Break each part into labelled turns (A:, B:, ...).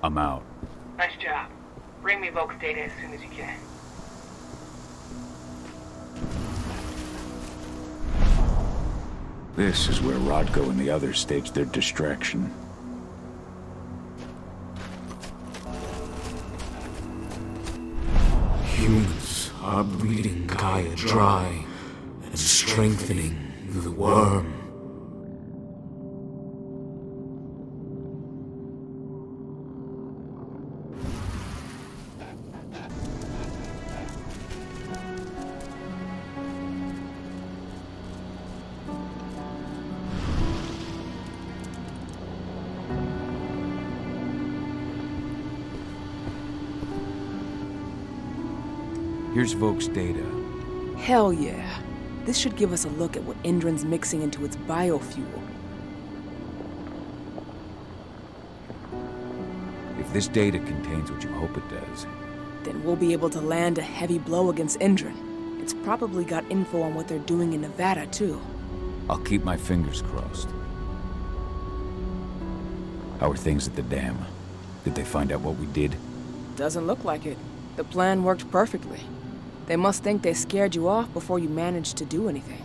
A: I'm out.
B: Nice job. Bring me Volk's data as soon as you can.
A: This is where Rodko and the others staged their distraction.
C: Humans are breeding Gaia dry and strengthening the worm.
A: Here's Volk's data.
D: Hell yeah. This should give us a look at what Endron's mixing into its biofuel.
A: If this data contains what you hope it does,
D: Then we'll be able to land a heavy blow against Endron. It's probably got info on what they're doing in Nevada, too.
A: I'll keep my fingers crossed. How are things at the dam? Did they find out what we did?
D: Doesn't look like it. The plan worked perfectly. They must think they scared you off before you managed to do anything.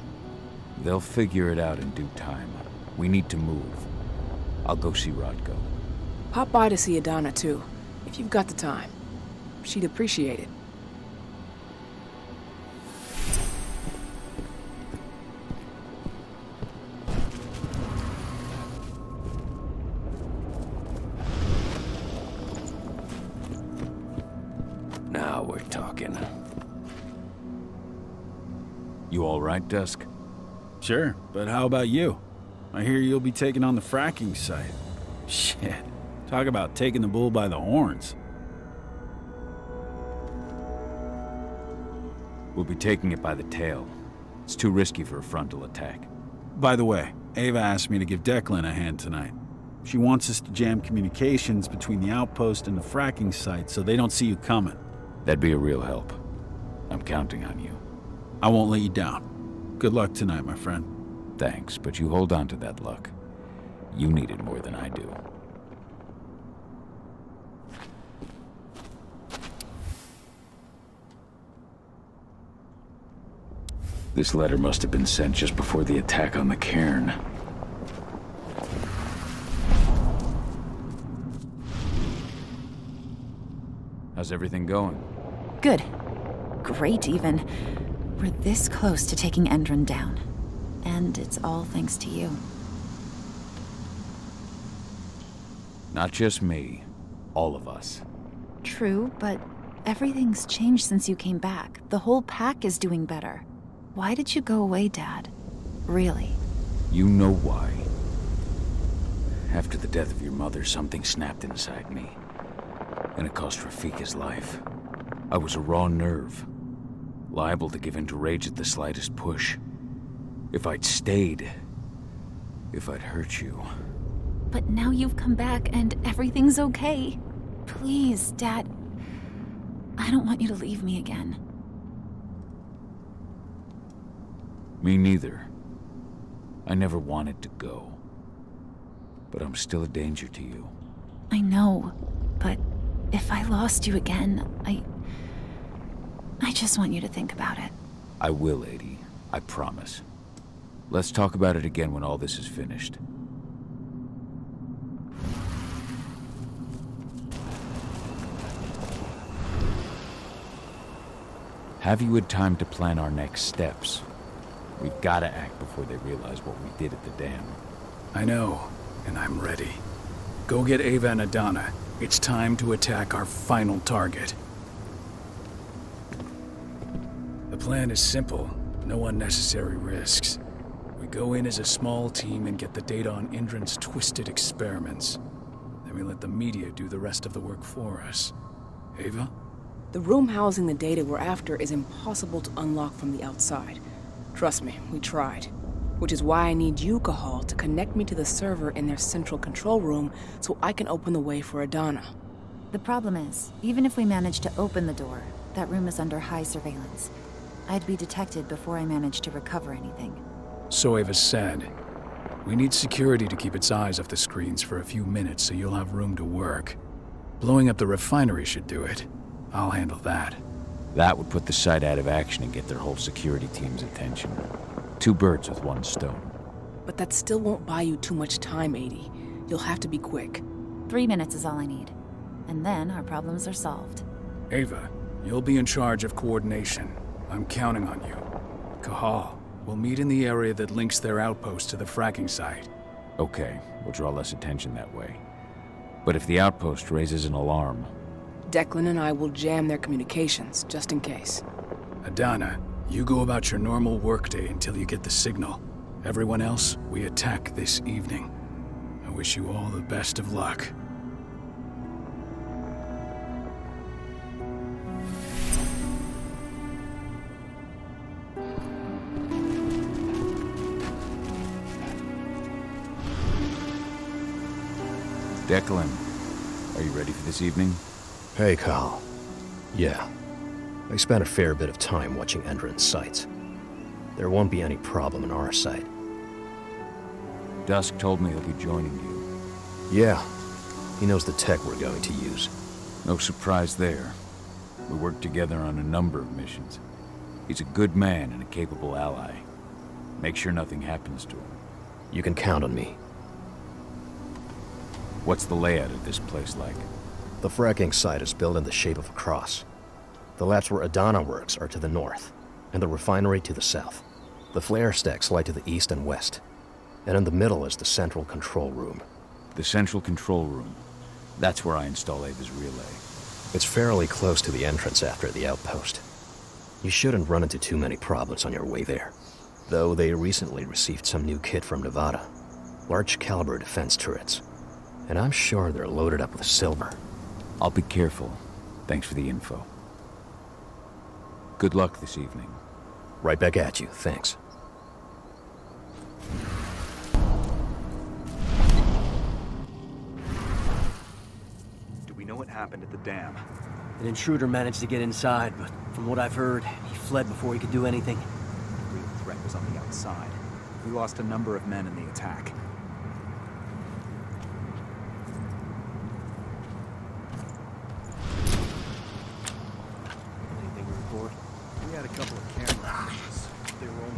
A: They'll figure it out in due time. We need to move. I'll go see Rodko.
D: Pop by to see Adana, too, if you've got the time. She'd appreciate it.
E: Now we're talking.
A: You all right, Dusk?
F: Sure, but how about you? I hear you'll be taking on the fracking site. Shit. Talk about taking the bull by the horns.
A: We'll be taking it by the tail. It's too risky for a frontal attack.
F: By the way, Ava asked me to give Declan a hand tonight. She wants us to jam communications between the outpost and the fracking site so they don't see you coming.
A: That'd be a real help. I'm counting on you.
F: I won't let you down. Good luck tonight, my friend.
A: Thanks, but you hold on to that luck. You need it more than I do. This letter must have been sent just before the attack on the cairn. How's everything going?
G: Good. Great, even. We're this close to taking Endron down. And it's all thanks to you.
A: Not just me. All of us.
G: True, but everything's changed since you came back. The whole pack is doing better. Why did you go away, Dad? Really?
A: You know why. After the death of your mother, something snapped inside me. And it cost Rafik his life. I was a raw nerve. Liable to give in to rage at the slightest push. If I'd stayed... if I'd hurt you...
G: But now you've come back and everything's okay. Please, Dad. I don't want you to leave me again.
A: Me neither. I never wanted to go. But I'm still a danger to you.
G: I know, but if I lost you again, I just want you to think about it.
A: I will, Lady. I promise. Let's talk about it again when all this is finished. Have you had time to plan our next steps? We've got to act before they realize what we did at the dam.
E: I know, and I'm ready. Go get Ava and Adana. It's time to attack our final target. The plan is simple. No unnecessary risks. We go in as a small team and get the data on Endron's twisted experiments. Then we let the media do the rest of the work for us. Ava?
D: The room housing the data we're after is impossible to unlock from the outside. Trust me, we tried. Which is why I need you, Cahal, to connect me to the server in their central control room so I can open the way for Adana.
G: The problem is, even if we manage to open the door, that room is under high surveillance. I'd be detected before I managed to recover anything.
E: So Ava said. We need security to keep its eyes off the screens for a few minutes so you'll have room to work. Blowing up the refinery should do it. I'll handle that.
A: That would put the site out of action and get their whole security team's attention. 2 birds with 1 stone.
D: But that still won't buy you too much time, 80. You'll have to be quick.
G: 3 minutes is all I need. And then our problems are solved.
E: Ava, you'll be in charge of coordination. I'm counting on you. Cahal, we'll meet in the area that links their outpost to the fracking site.
A: Okay, we'll draw less attention that way. But if the outpost raises an alarm...
D: Declan and I will jam their communications, just in case.
E: Adana, you go about your normal workday until you get the signal. Everyone else, we attack this evening. I wish you all the best of luck.
A: Declan, are you ready for this evening?
H: Hey, Kyle. Yeah. I spent a fair bit of time watching Endron's sites. There won't be any problem in our site.
A: Dusk told me he'll be joining you.
H: Yeah. He knows the tech we're going to use.
A: No surprise there. We worked together on a number of missions. He's a good man and a capable ally. Make sure nothing happens to him.
H: You can count on me.
A: What's the layout of this place like?
H: The fracking site is built in the shape of a cross. The labs where Adana works are to the north, and the refinery to the south. The flare stacks lie to the east and west, and in the middle is the central control room.
A: The central control room. That's where I install Ava's relay.
H: It's fairly close to the entrance after the outpost. You shouldn't run into too many problems on your way there. Though they recently received some new kit from Nevada. Large caliber defense turrets. And I'm sure they're loaded up with silver.
A: I'll be careful. Thanks for the info. Good luck this evening.
H: Right back at you, thanks.
I: Do we know what happened at the dam?
J: An intruder managed to get inside, but from what I've heard, he fled before he could do anything.
I: The real threat was on the outside. We lost a number of men in the attack.
J: Anything to report?
I: We had a couple of cameras. They were only...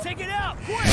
J: Take it out! Quick!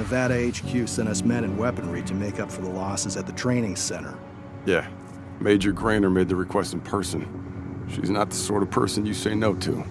K: Nevada HQ sent us men and weaponry to make up for the losses at the training center.
L: Yeah, Major Grainer made the request in person. She's not the sort of person you say no to.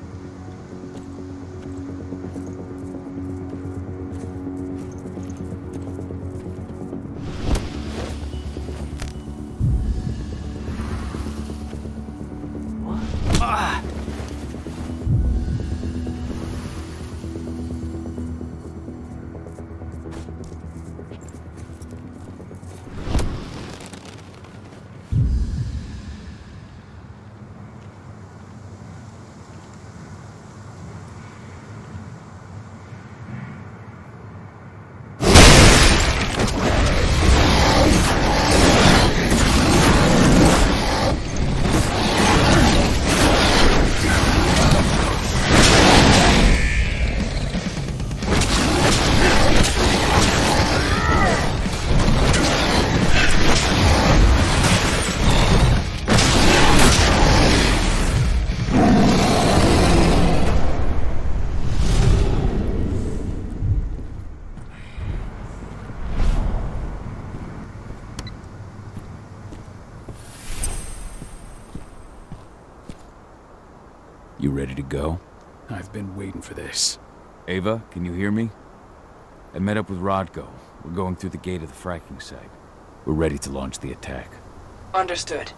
A: You ready to go?
E: I've been waiting for this.
A: Ava, can you hear me? I met up with Rodko. We're going through the gate of the fracking site. We're ready to launch the attack.
D: Understood.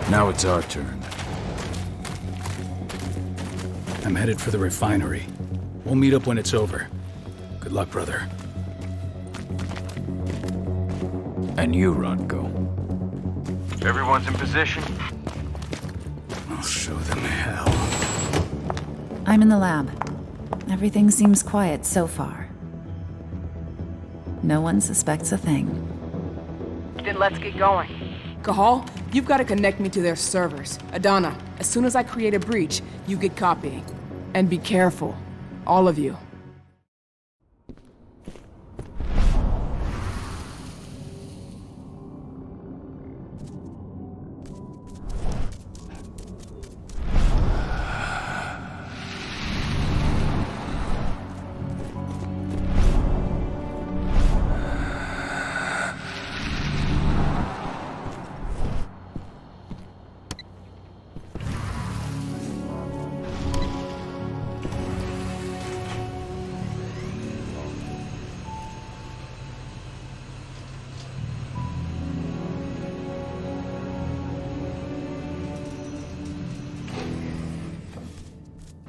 A: Now it's our turn.
E: I'm headed for the refinery. We'll meet up when it's over. Good luck, brother.
A: And you, Rodko.
M: Everyone's in position?
E: I'll show them hell.
G: I'm in the lab. Everything seems quiet so far. No one suspects a thing.
B: Then let's get going.
D: Cahal, you've got to connect me to their servers. Adana, as soon as I create a breach, you get copying. And be careful. All of you.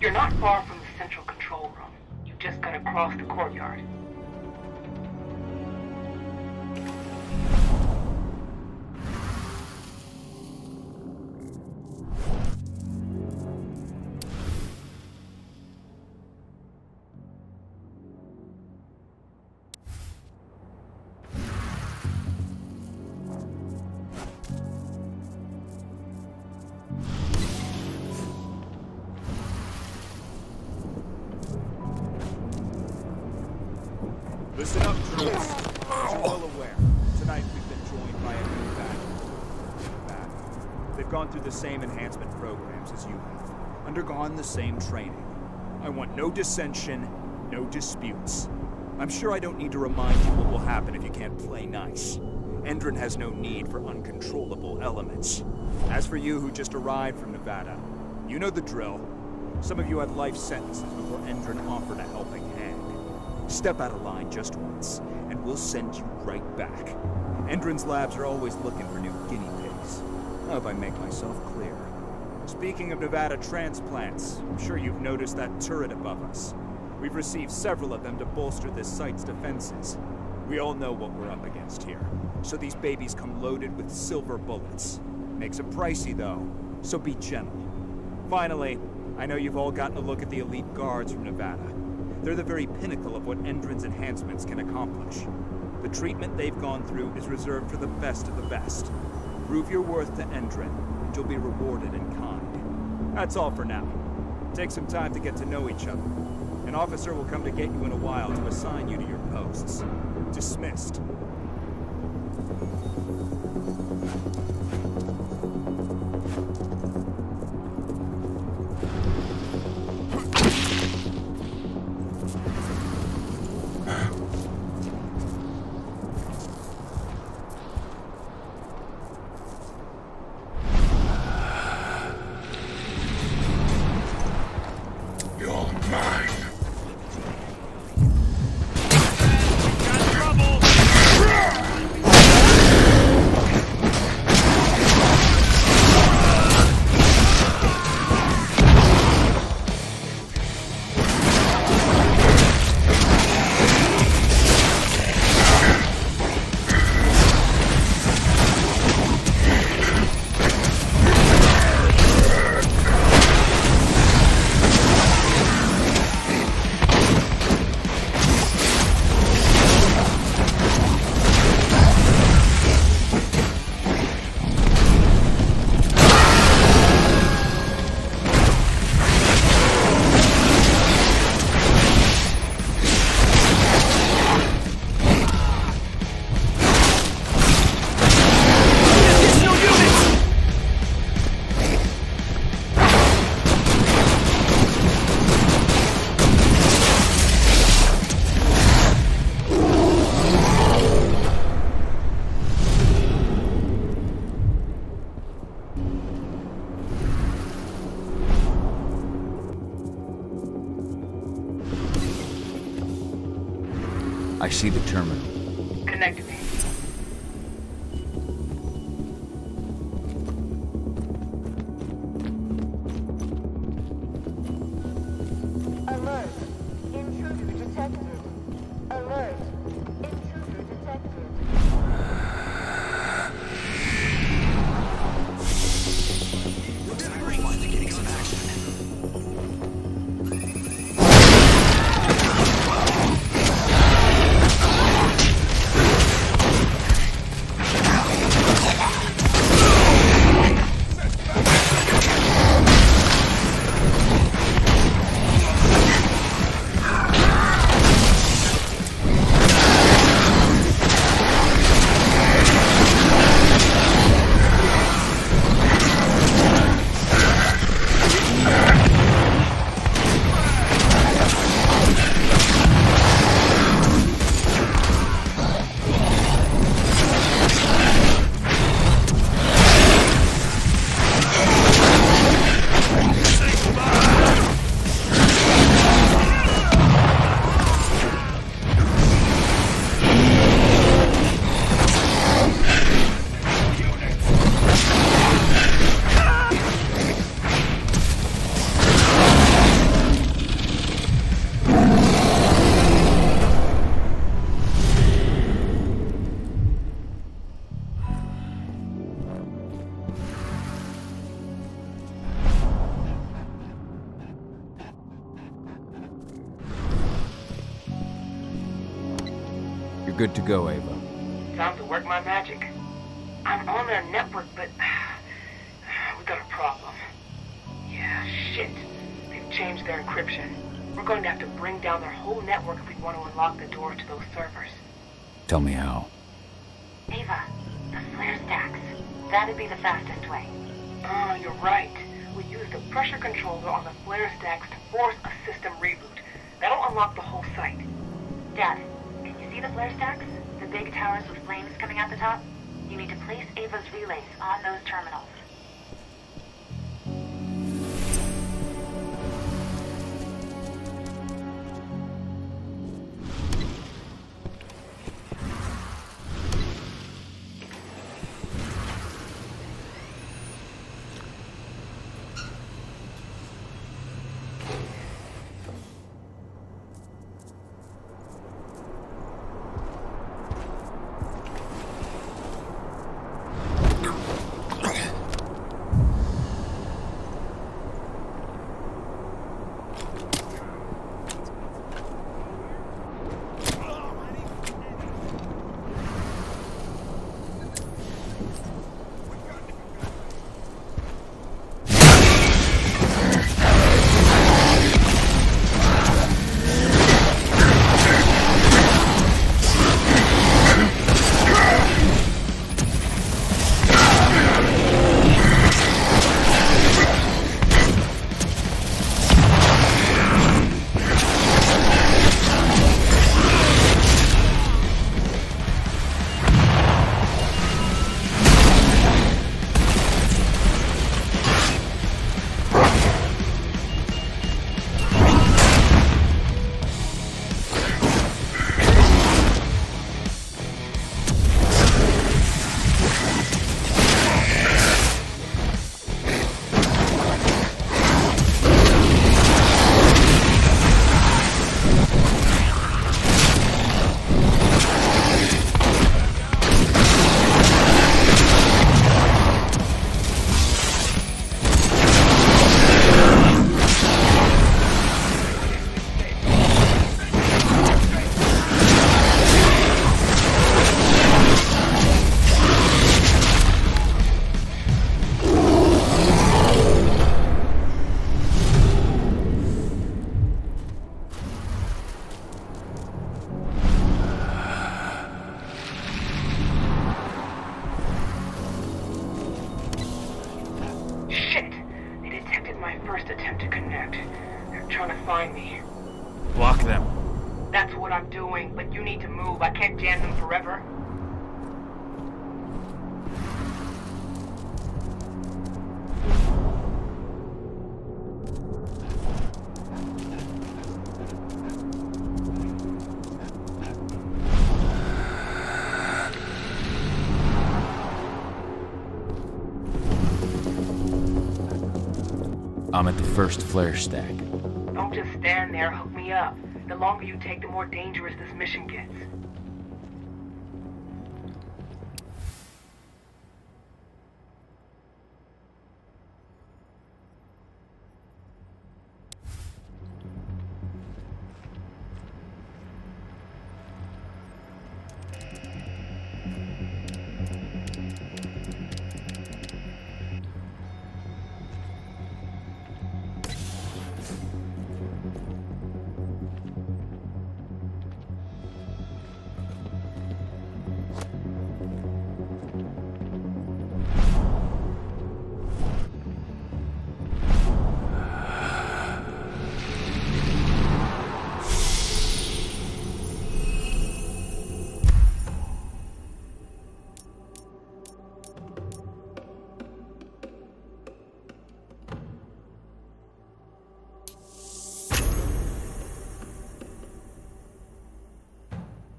B: You're not far from the central control room. You've just got to cross the courtyard.
I: Listen up, troops. As you're well aware, tonight we've been joined by a new battle. They've gone through the same enhancement programs as you have, undergone the same training. I want no dissension, no disputes. I'm sure I don't need to remind you what will happen if you can't play nice. Endron has no need for uncontrollable elements. As for you who just arrived from Nevada, you know the drill. Some of you had life sentences before Endron offered a helping hand. Step out of line just once, and we'll send you right back. Endron's labs are always looking for new guinea pigs. I hope I make myself clear. Speaking of Nevada transplants, I'm sure you've noticed that turret above us. We've received several of them to bolster this site's defenses. We all know what we're up against here, so these babies come loaded with silver bullets. Makes them pricey though, so be gentle. Finally, I know you've all gotten a look at the elite guards from Nevada. They're the very pinnacle of what Endron's enhancements can accomplish. The treatment they've gone through is reserved for the best of the best. Prove your worth to Endron, and you'll be rewarded in kind. That's all for now. Take some time to get to know each other. An officer will come to get you in a while to assign you to your posts. Dismissed.
A: I see the terminal.
B: Connected me.
N: Alert. Intruder detected. Alert. Intruder detected.
H: Looks like we're finally getting some action.
A: Good to go, Ava.
B: Time to work my magic. I'm on their network, but we got a problem. Yeah, shit. They've changed their encryption. We're going to have to bring down their whole network if we want to unlock the door to those servers.
A: Tell me how.
N: Ava, the flare stacks. That'd be the fastest way.
B: You're right. We use the pressure controller on the flare stacks to force a system reboot. That'll unlock the whole site.
N: Dad, can you see the flare stacks? The big towers with flames coming out the top? You need to place Ava's relays on those terminals.
B: attempt to connect. They're trying to find me.
F: Block them.
B: That's what I'm doing, but you need to move. I can't jam them forever.
A: I'm at the first flare stack.
B: Don't just stand there, hook me up. The longer you take, the more dangerous this mission gets.